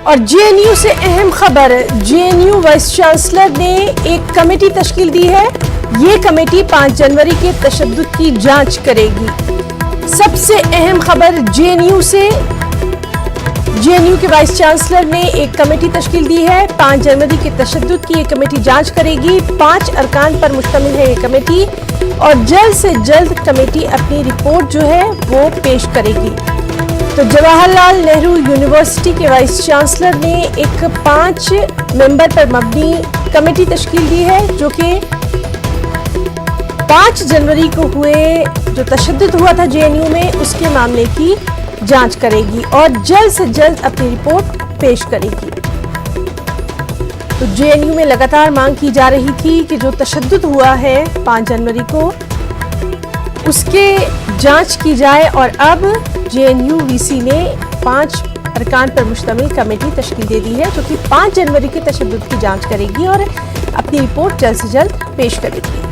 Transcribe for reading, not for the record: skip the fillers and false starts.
और जेएनयू से अहम खबर, जेएनयू वाइस चांसलर ने एक कमेटी तश्कील दी है। ये कमेटी 5 जनवरी के तशद्दुद की जांच करेगी। सबसे अहम खबर जेएनयू से, जेएनयू के वाइस चांसलर ने एक कमेटी तश्कील दी है। 5 जनवरी के तशद्दुद की ये कमेटी जांच करेगी। 5 अरकान पर मुश्तमिल है ये कमेटी और जल्द से जल्द कमेटी अपनी रिपोर्ट जो है वो पेश करेगी। तो जवाहरलाल नेहरू यूनिवर्सिटी के वाइस चांसलर ने एक 5 मेंबर पर मबनी कमेटी तश्कील दी है, जो कि 5 जनवरी को हुए जो तशद्दुद हुआ था जेएनयू में, उसके मामले की जांच करेगी और जल्द से जल्द अपनी रिपोर्ट पेश करेगी। तो जेएनयू में लगातार मांग की जा रही थी कि जो तशद्दुद हुआ है 5 जनवरी को, उसके जांच की जाए और अब जेएनयू वीसी ने 5 अरकान पर मुश्तमिल कमेटी तश्कील दे दी है, जो कि 5 जनवरी के तशद्दुद की जांच करेगी और अपनी रिपोर्ट जल्द से जल्द पेश करेगी।